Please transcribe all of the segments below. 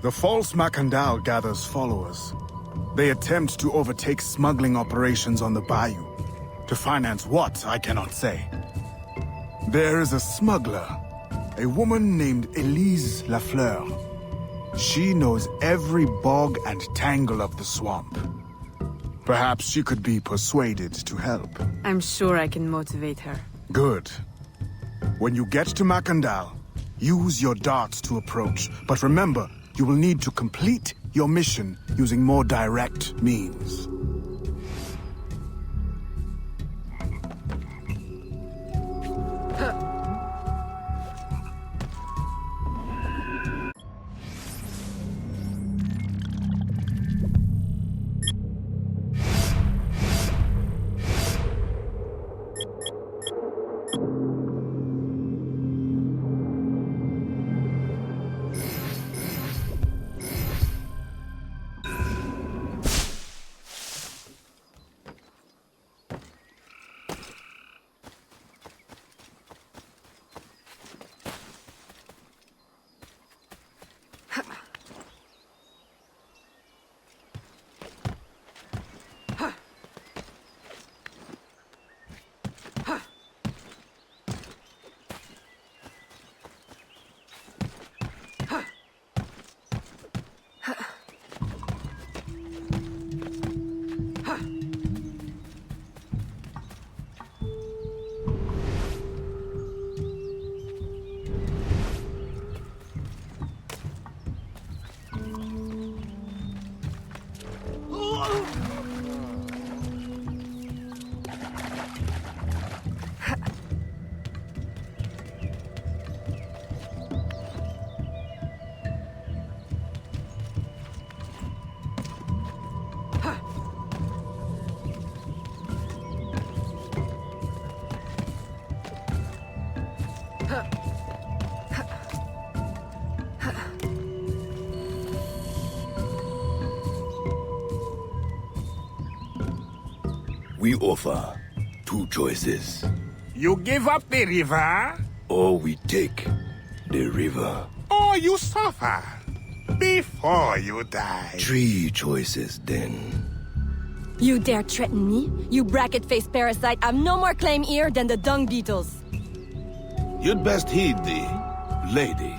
The false Macandal gathers followers. They attempt to overtake smuggling operations on the bayou. To finance what, I cannot say. There is a smuggler, a woman named Elise Lafleur. She knows every bog and tangle of the swamp. Perhaps she could be persuaded to help. I'm sure I can motivate her. Good. When you get to Macandal, use your darts to approach. But remember, you will need to complete your mission using more direct means. We offer 2 choices. You give up the river, Or we take the river. or you suffer before you die. 3 choices then. You dare threaten me? You bracket-faced parasite! I've no more claim here than the dung beetles! You'd best heed the lady.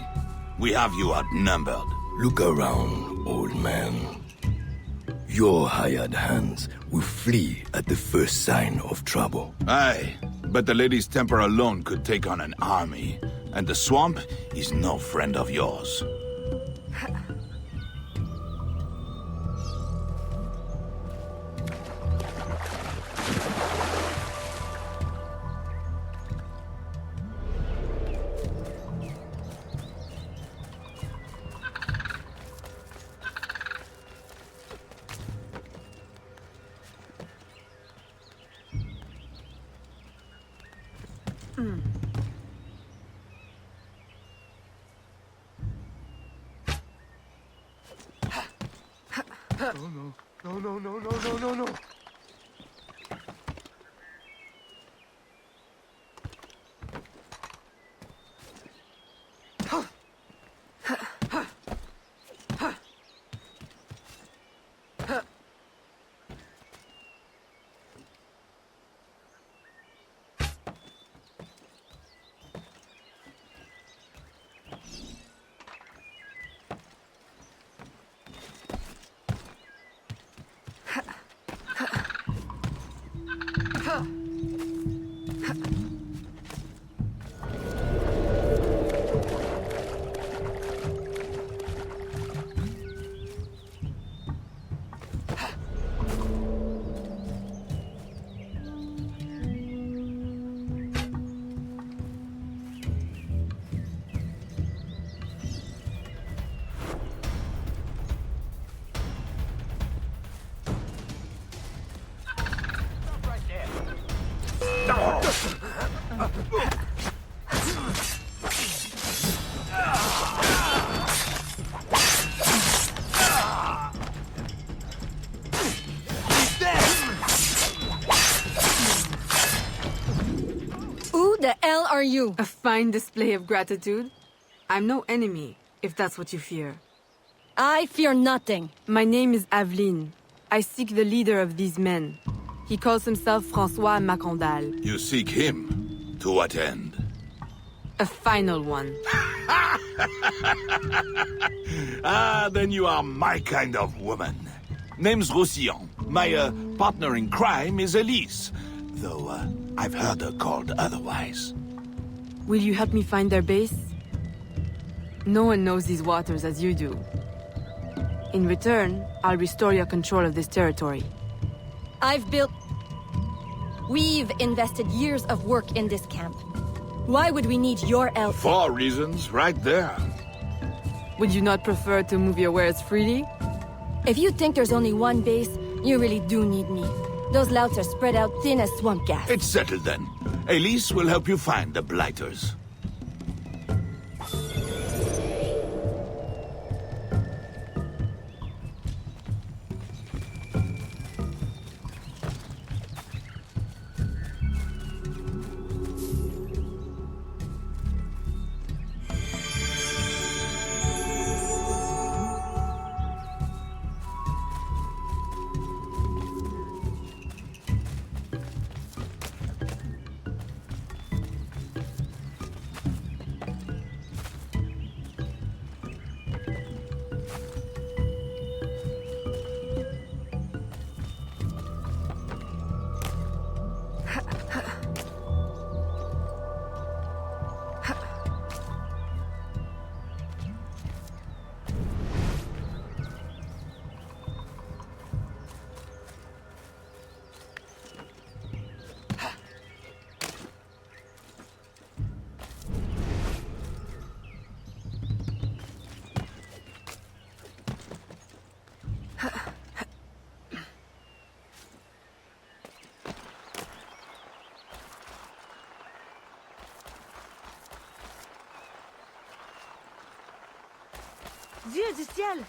We have you outnumbered. Look around, old man. Your hired hands will flee at the first sign of trouble. Aye, but the lady's temper alone could take on an army, and the swamp is no friend of yours. No. Who the hell are you? A fine display of gratitude. I'm no enemy, if that's what you fear. I fear nothing. My name is Aveline. I seek the leader of these men. He calls himself François Macandal. You seek him? To what end? A final one. Ah, then you are my kind of woman. Name's Roussillon. My partner in crime is Elise, though I've heard her called otherwise. Will you help me find their base? No one knows these waters as you do. In return, I'll restore your control of this territory. We've invested years of work in this camp. Why would we need your help? 4 reasons, right there. Would you not prefer to move your wares freely? If you think there's only one base, you really do need me. Those louts are spread out thin as swamp gas. It's settled then. Elise will help you find the Blighters. Dieu du ciel!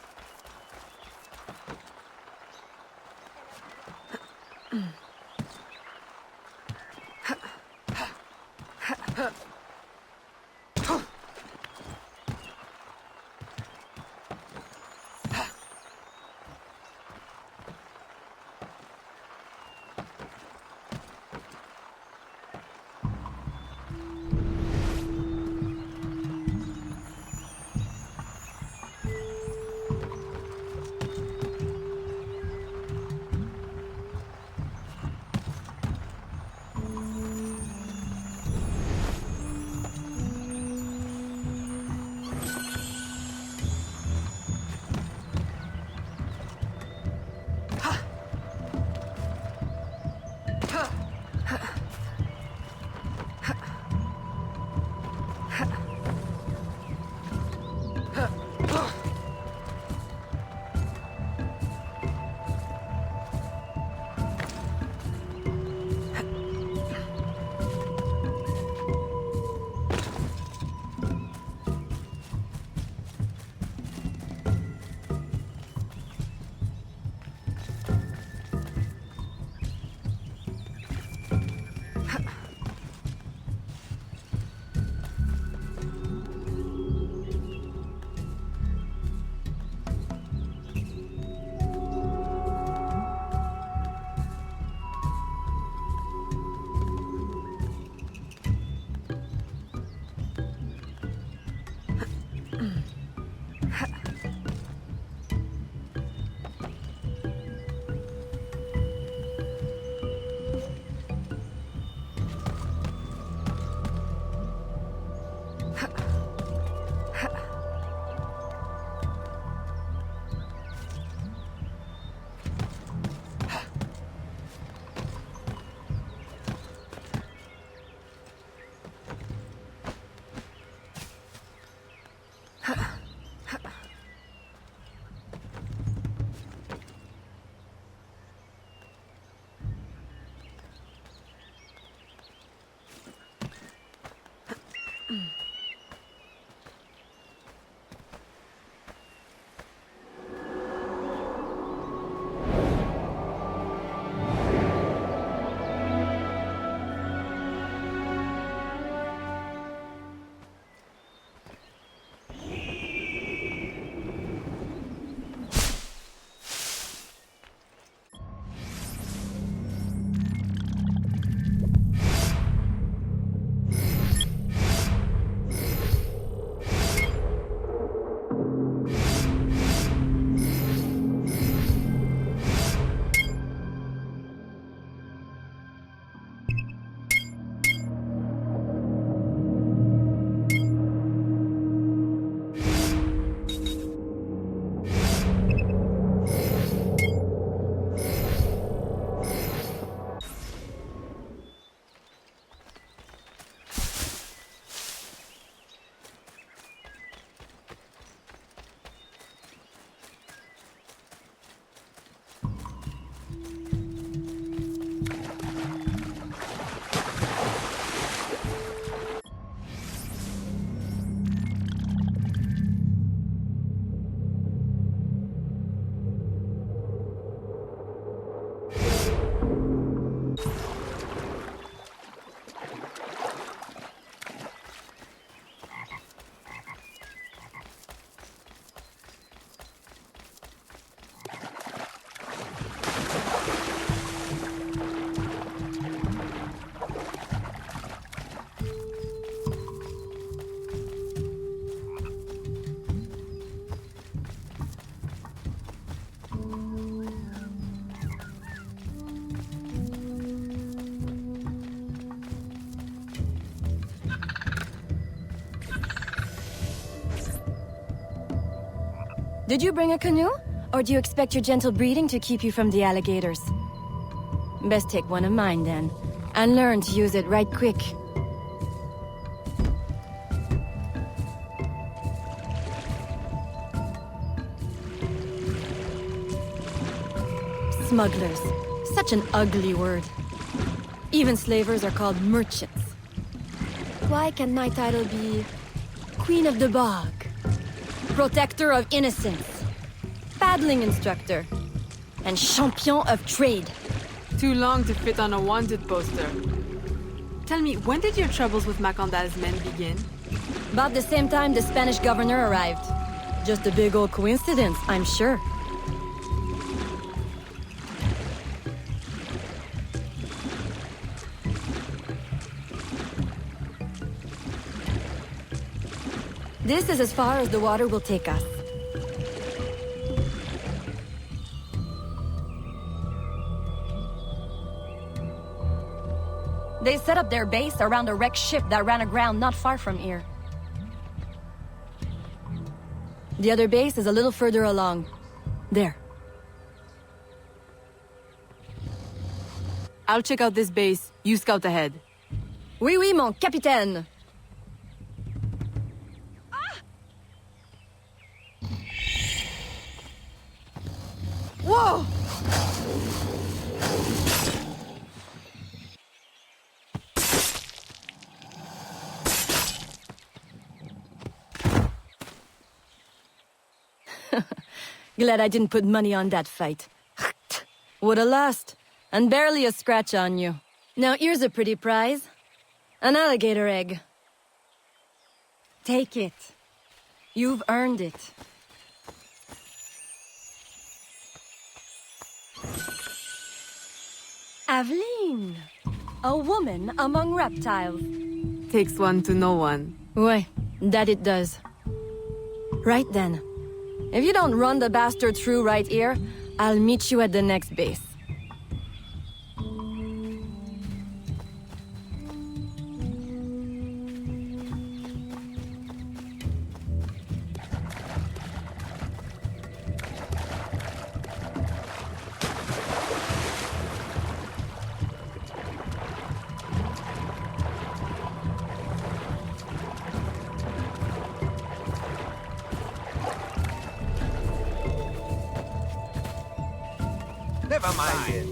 Did you bring a canoe? Or do you expect your gentle breeding to keep you from the alligators? Best take one of mine then, and learn to use it right quick. Smugglers. Such an ugly word. Even slavers are called merchants. Why can my title be Queen of the Bog? Protector of Innocence? Paddling instructor? And Champion of Trade? Too long to fit on a wanted poster. Tell me, when did your troubles with Macandal's men begin? About the same time the Spanish governor arrived. Just a big old coincidence, I'm sure. This is as far as the water will take us. They set up their base around a wrecked ship that ran aground not far from here. The other base is a little further along. There. I'll check out this base. You scout ahead. Oui, oui, mon capitaine! Whoa! Glad I didn't put money on that fight. Woulda lost, and barely a scratch on you. Now here's a pretty prize. An alligator egg. Take it. You've earned it. Aveline! A woman among reptiles. Takes one to know one. Ouais, that it does. Right then. If you don't run the bastard through right here, I'll meet you at the next base. Never mind it.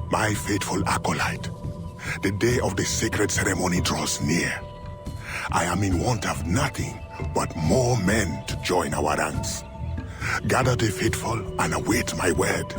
My faithful acolyte, the day of the sacred ceremony draws near. I am in want of nothing but more men to join our ranks. Gather the faithful and await my word.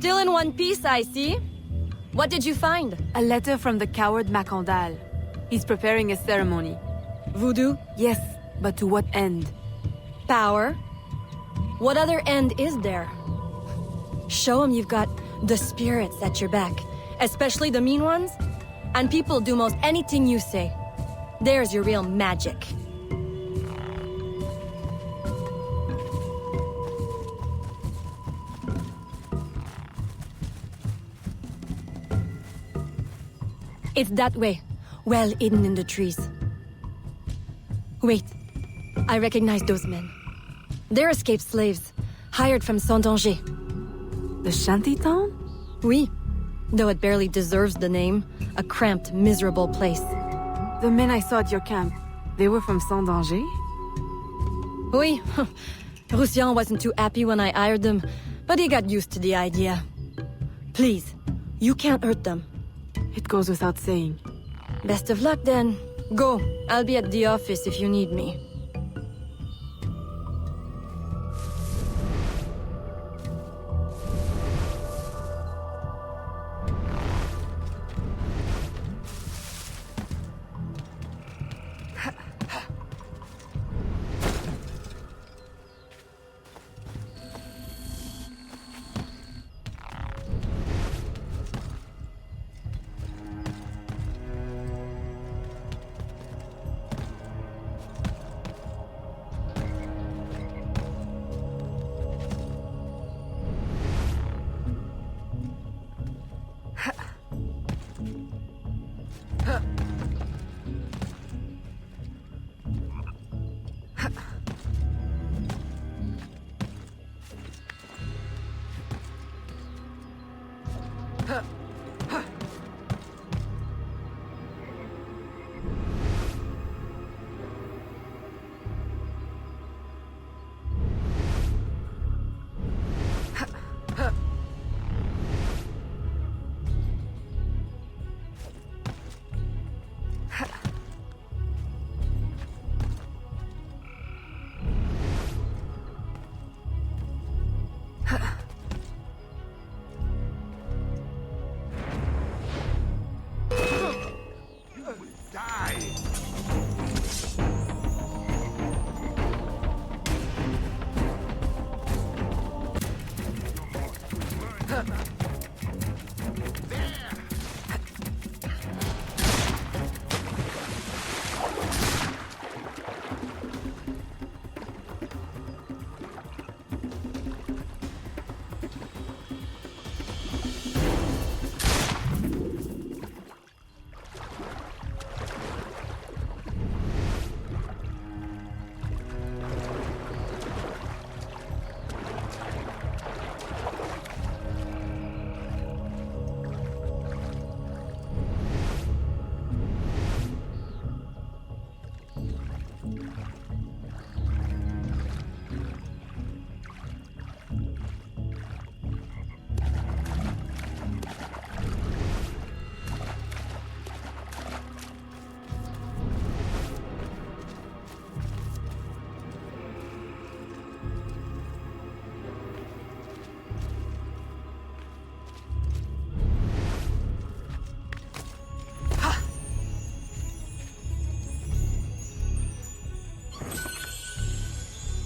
Still in one piece, I see. What did you find? A letter from the coward Macandal. He's preparing a ceremony. Voodoo? Yes, but to what end? Power? What other end is there? Show him you've got the spirits at your back, especially the mean ones, and people do most anything you say. There's your real magic. It's that way, well hidden in the trees. Wait, I recognize those men. They're escaped slaves, hired from Saint-Danger. The shantytown? Oui, though it barely deserves the name. A cramped, miserable place. The men I saw at your camp, they were from Saint-Danger? Oui, Roussillon wasn't too happy when I hired them, but he got used to the idea. Please, you can't hurt them. It goes without saying. Best of luck then. Go, I'll be at the office if you need me.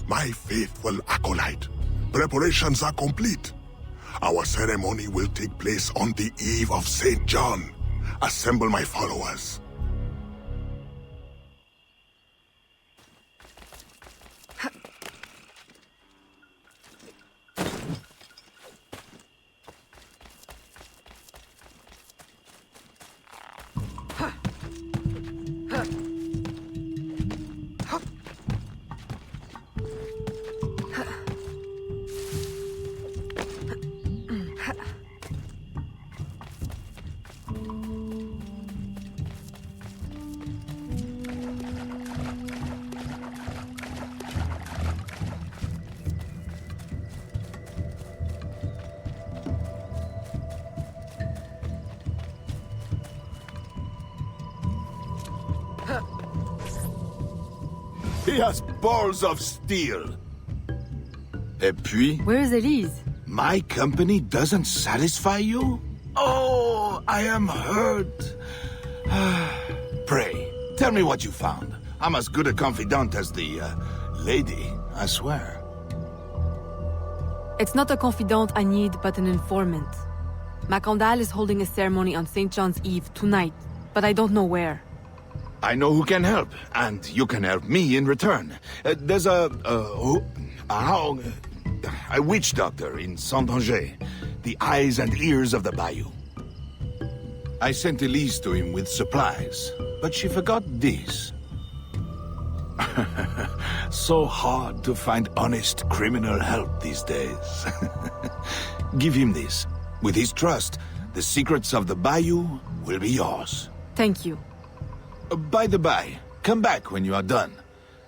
My faithful acolyte, preparations are complete. Our ceremony will take place on the eve of St. John. Assemble my followers. He has balls of steel. Et puis? Where is Elise? My company doesn't satisfy you? Oh, I am hurt. Pray, tell me what you found. I'm as good a confidant as the, lady, I swear. It's not a confidant I need, but an informant. Macandal is holding a ceremony on St. John's Eve tonight, but I don't know where. I know who can help, and you can help me in return. There's a witch doctor in Saint-Anger, the eyes and ears of the bayou. I sent Elise to him with supplies, but she forgot this. So hard to find honest criminal help these days. Give him this. With his trust, the secrets of the bayou will be yours. Thank you. By the by, come back when you are done.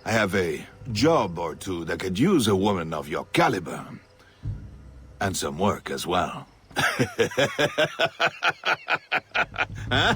I have a job or two that could use a woman of your caliber. And some work as well. Huh?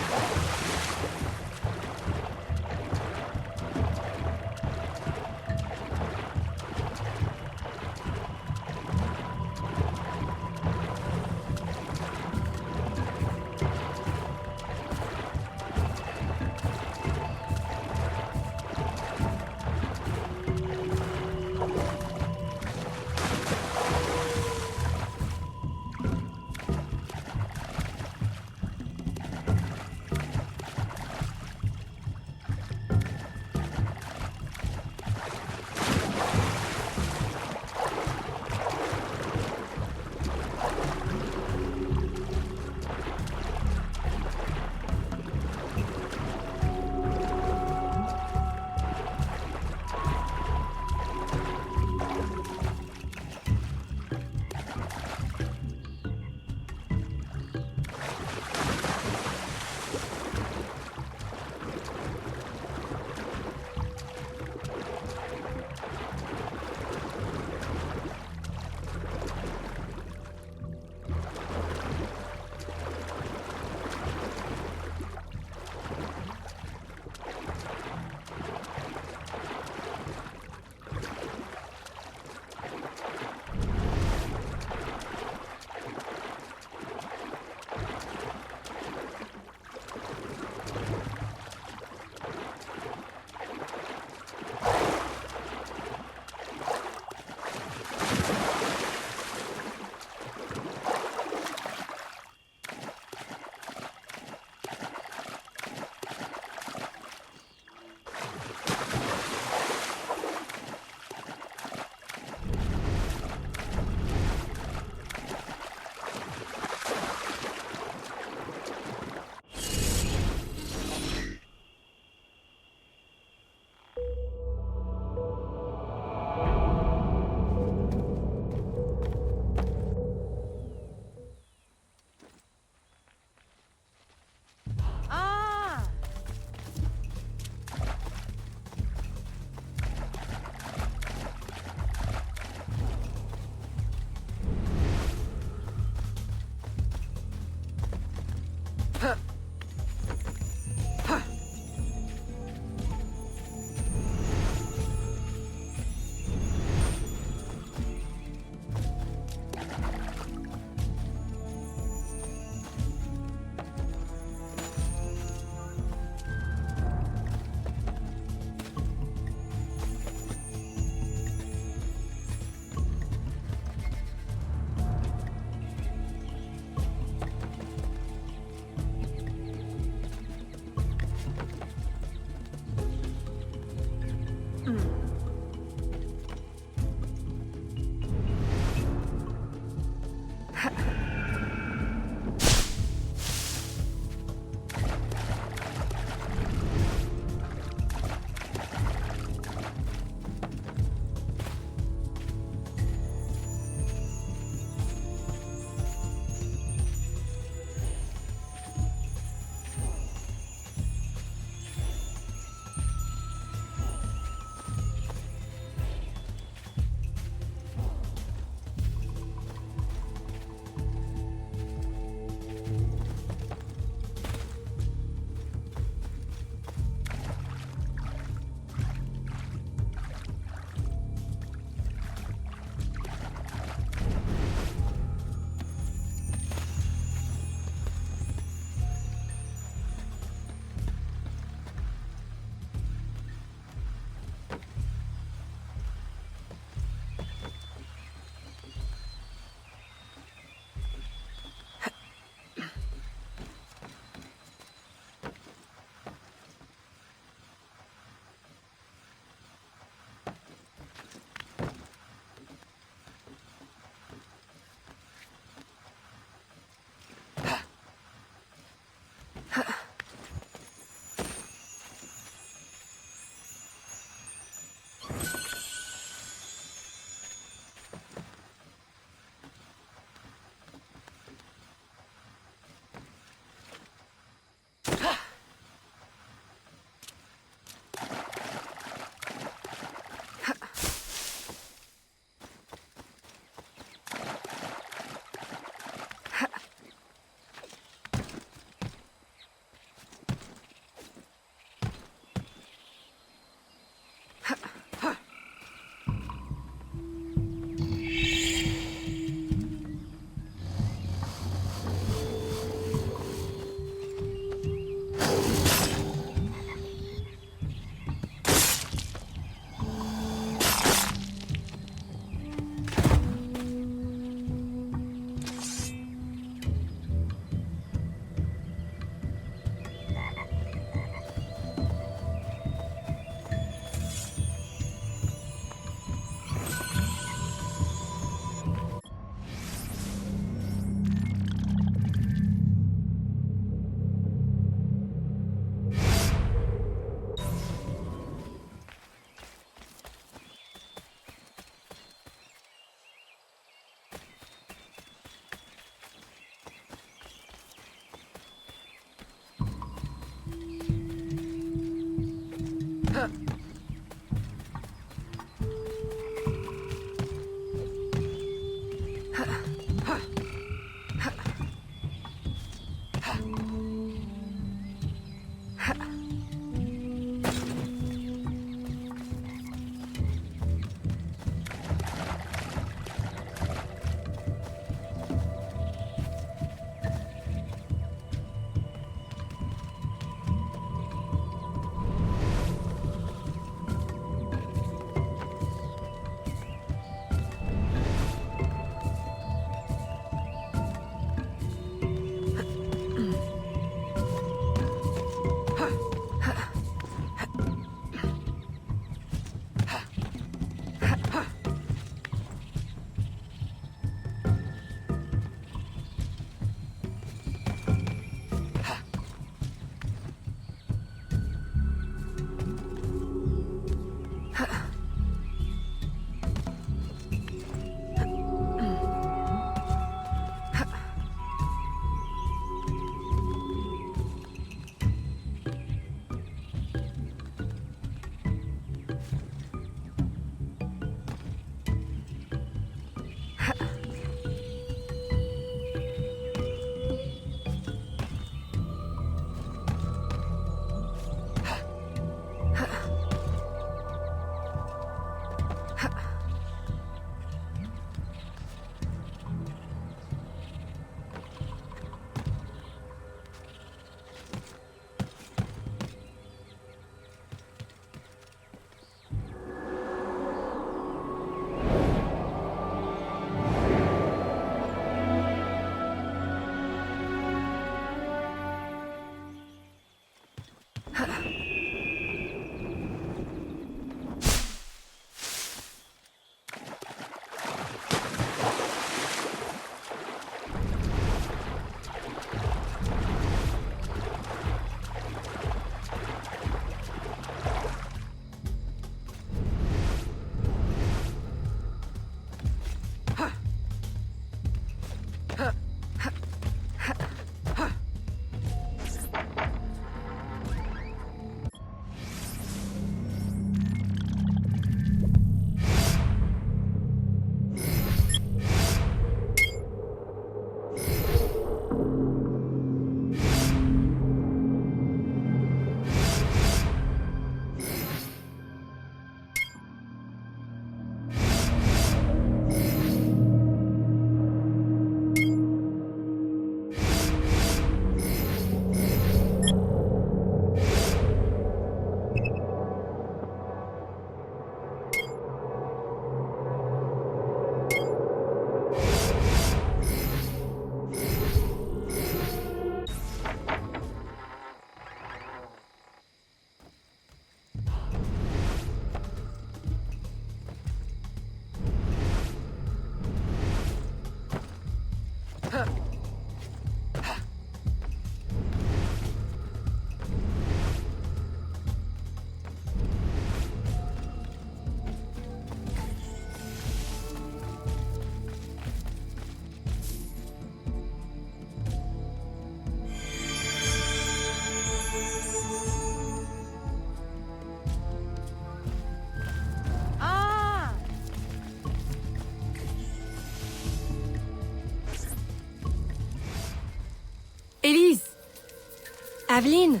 Aveline!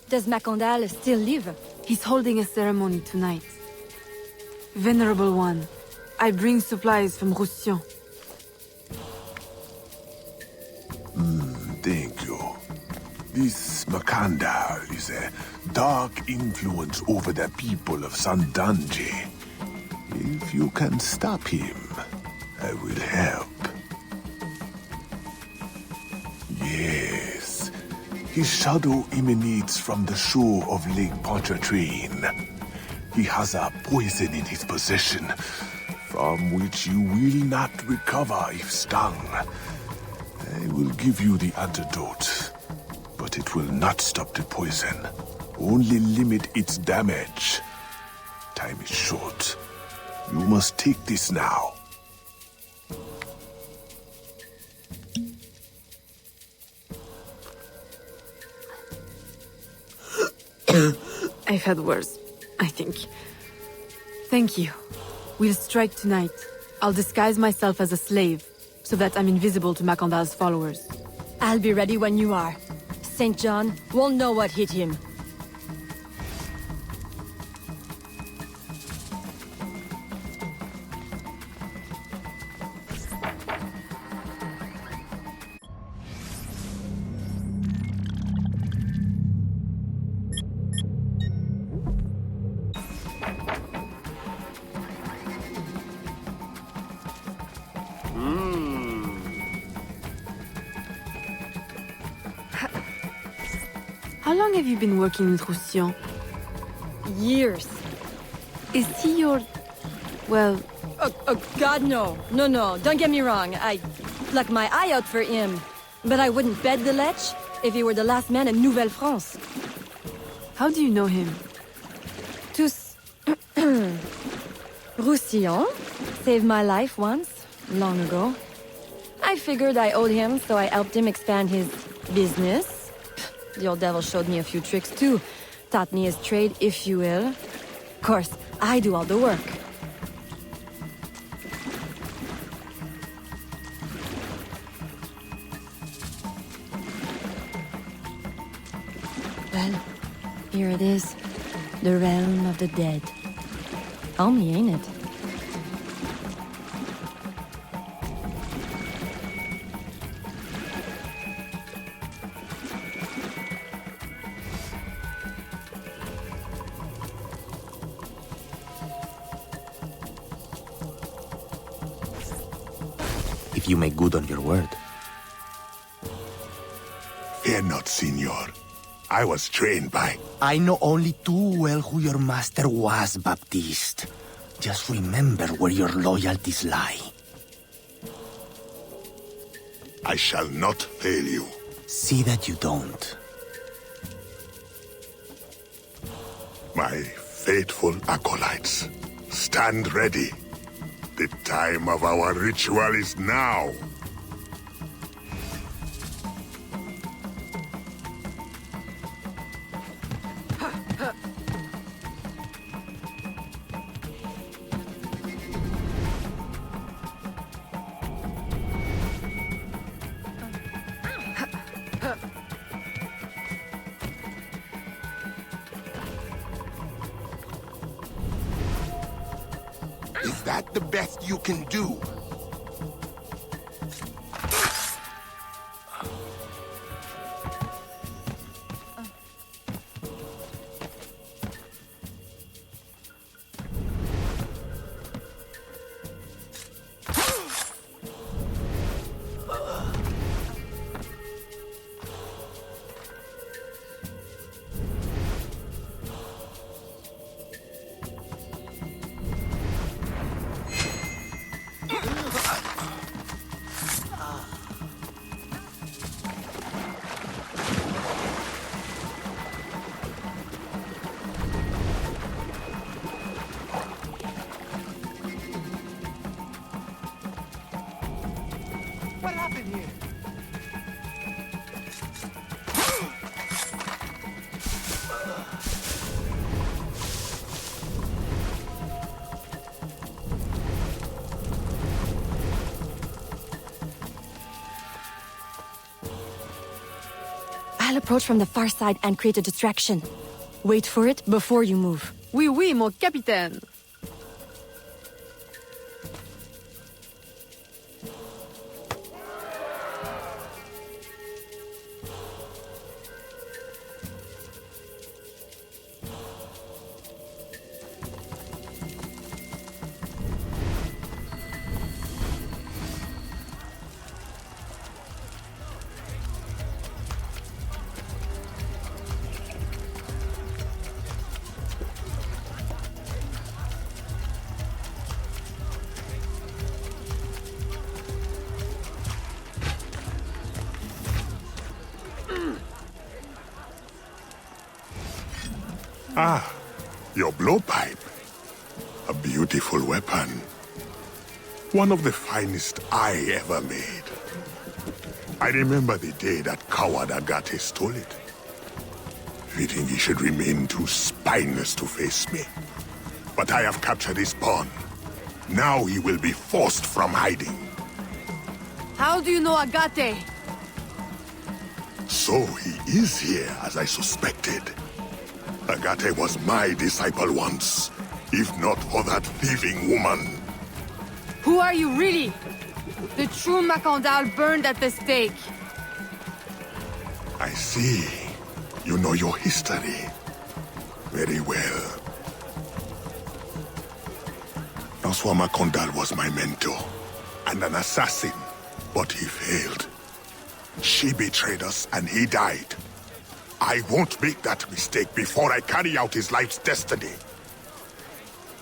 Does Macandal still live? He's holding a ceremony tonight. Venerable One, I bring supplies from Roussillon. Thank you. This Macandal is a dark influence over the people of Sandanji. If you can stop him, I will help. Yes. His shadow emanates from the shore of Lake Pontchartrain. He has a poison in his possession, from which you will not recover if stung. I will give you the antidote, but it will not stop the poison, only limit its damage. Time is short. You must take this now. I've had worse, I think. Thank you. We'll strike tonight. I'll disguise myself as a slave, so that I'm invisible to Macandal's followers. I'll be ready when you are. St. John won't know what hit him. How long have you been working with Roussillon? Years. Is he your... well... Oh, God, no. No, don't get me wrong. I pluck my eye out for him. But I wouldn't bet the Lech if he were the last man in Nouvelle-France. How do you know him? Tous... Roussillon saved my life once, long ago. I figured I owed him, so I helped him expand his business. The old devil showed me a few tricks too. Taught me his trade, if you will. Of course, I do all the work. Well, here it is. The realm of the dead. Homey, ain't it? If you make good on your word. Fear not, Signor. I was trained by... I know only too well who your master was, Baptiste. Just remember where your loyalties lie. I shall not fail you. See that you don't. My faithful acolytes, stand ready. The time of our ritual is now. Is that the best you can do? What happened here? I'll approach from the far side and create a distraction. Wait for it before you move. Oui, oui, mon capitaine. Ah, your blowpipe. A beautiful weapon. One of the finest I ever made. I remember the day that coward Agate stole it. Fitting he should remain too spineless to face me. But I have captured his pawn. Now he will be forced from hiding. How do you know Agate? So he is here, as I suspected. Agate was my disciple once, if not for that thieving woman. Who are you really? The true Macandal burned at the stake. I see. You know your history. Very well. François Macandal was my mentor, and an assassin, but he failed. She betrayed us, and he died. I won't make that mistake before I carry out his life's destiny.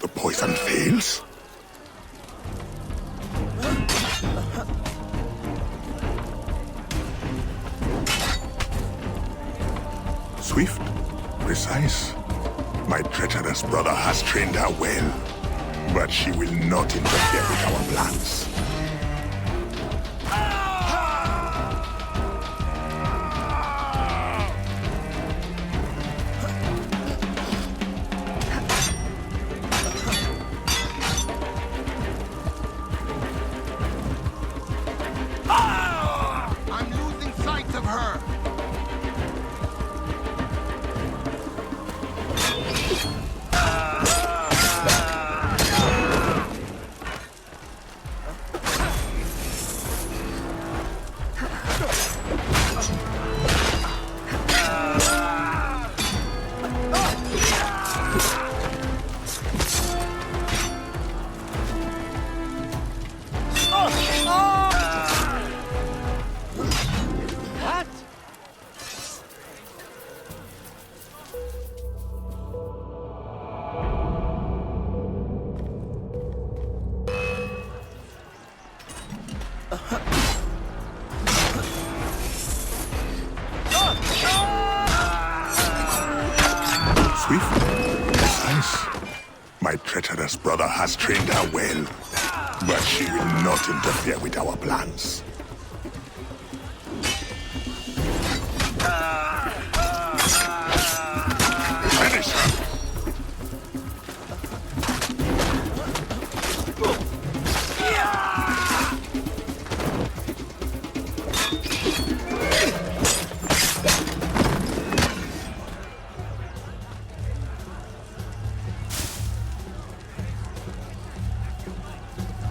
The poison fails? Swift, precise. My treacherous brother has trained her well, but she will not interfere with our plans. I'm losing sight of her. What? Swift, precise. My treacherous brother has trained her well, but she will not interfere with our plans. Finish her!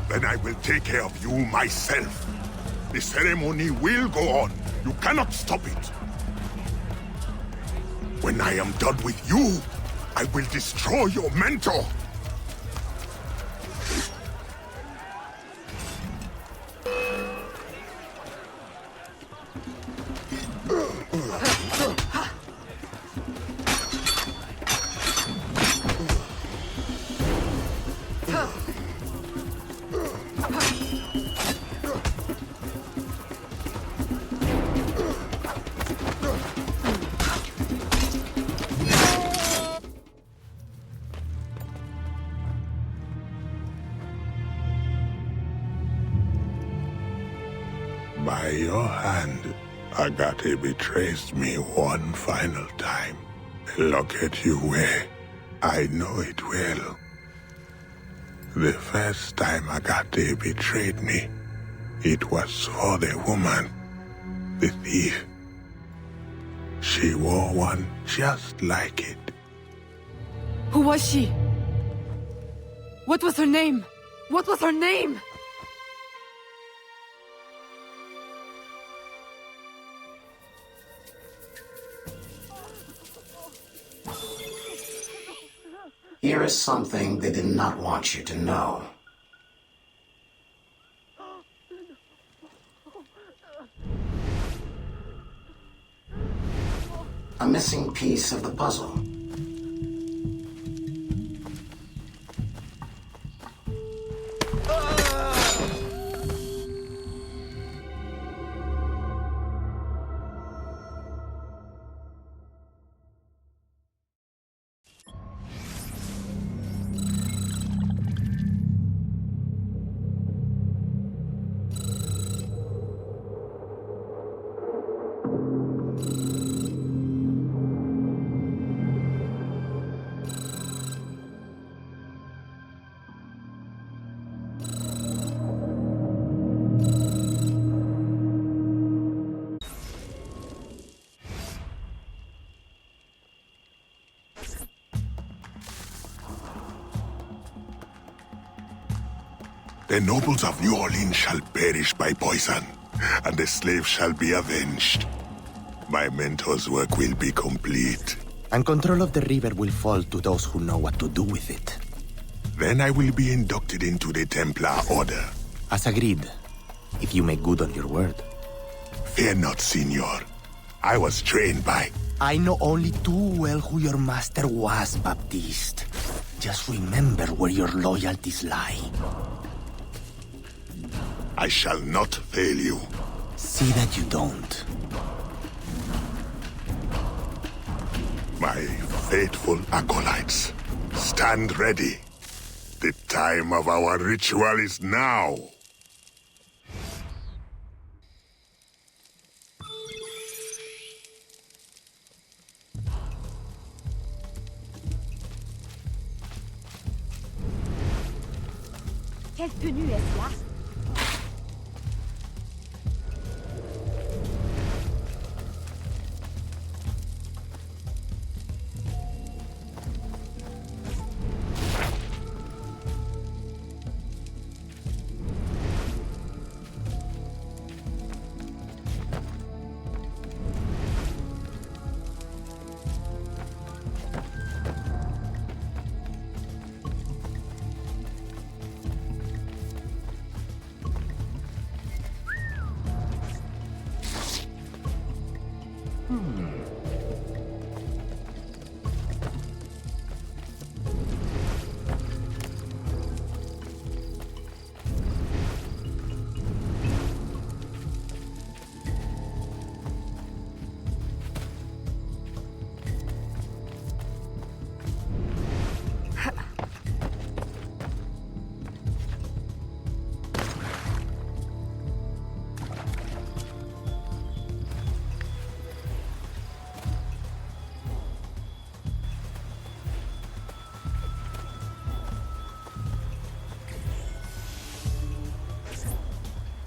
Then I will take care of you myself. The ceremony will go on. You cannot stop it. When I am done with you, I will destroy your mentor. By your hand, Agate betrays me one final time. The locket you wear, I know it well. The first time Agate betrayed me, it was for the woman, the thief. She wore one just like it. Who was she? What was her name? What was her name? Here is something they did not want you to know. A missing piece of the puzzle. The nobles of New Orleans shall perish by poison, and the slaves shall be avenged. My mentor's work will be complete. And control of the river will fall to those who know what to do with it. Then I will be inducted into the Templar Order. As agreed, if you make good on your word. Fear not, Signor. I was trained by... I know only too well who your master was, Baptiste. Just remember where your loyalties lie. I shall not fail you. See that you don't. My faithful acolytes, stand ready. The time of our ritual is now. Quelle tenue est-ce là?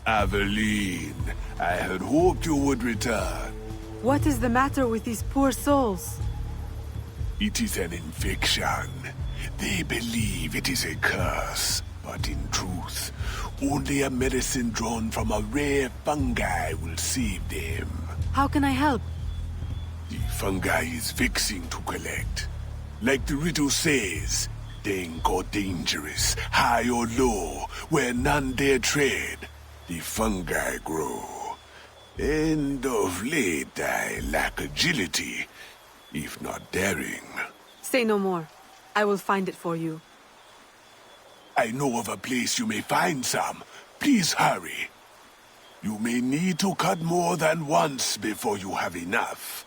Aveline, I had hoped you would return. What is the matter with these poor souls? It is an infection. They believe it is a curse, but in truth, only a medicine drawn from a rare fungi will save them. How can I help? The fungi is vexing to collect. Like the riddle says, dank or dangerous, high or low, where none dare tread, the fungi grow. And of late I lack agility, if not daring. Say no more. I will find it for you. I know of a place you may find some. Please hurry. You may need to cut more than once before you have enough.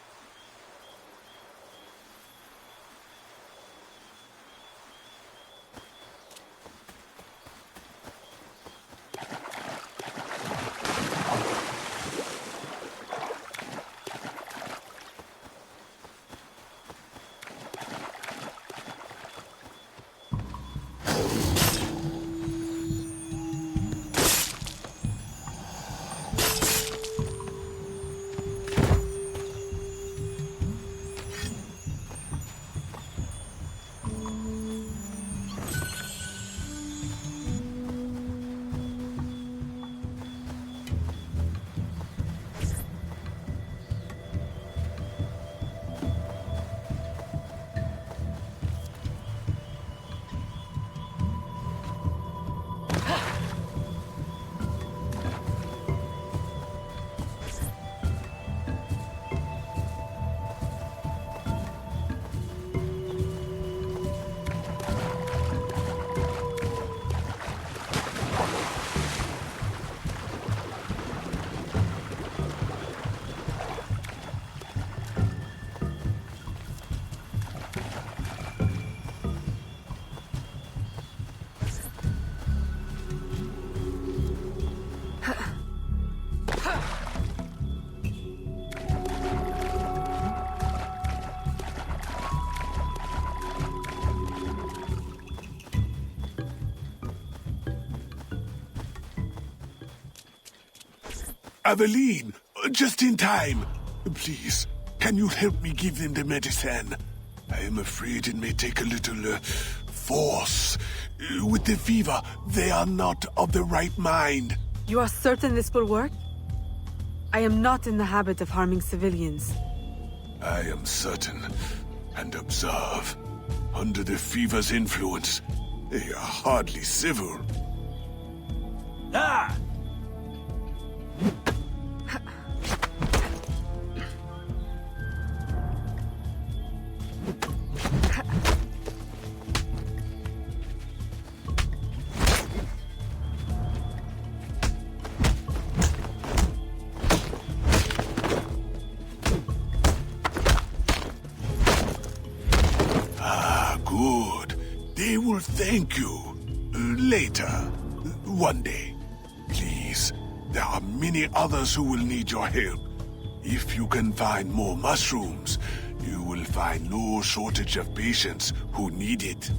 Aveline, just in time. Please, can you help me give them the medicine? I am afraid it may take a little, force. With the fever, they are not of the right mind. You are certain this will work? I am not in the habit of harming civilians. I am certain. And observe. Under the fever's influence, they are hardly civil. Ah! Good. They will thank you. Later. One day. Please. There are many others who will need your help. If you can find more mushrooms, you will find no shortage of patients who need it.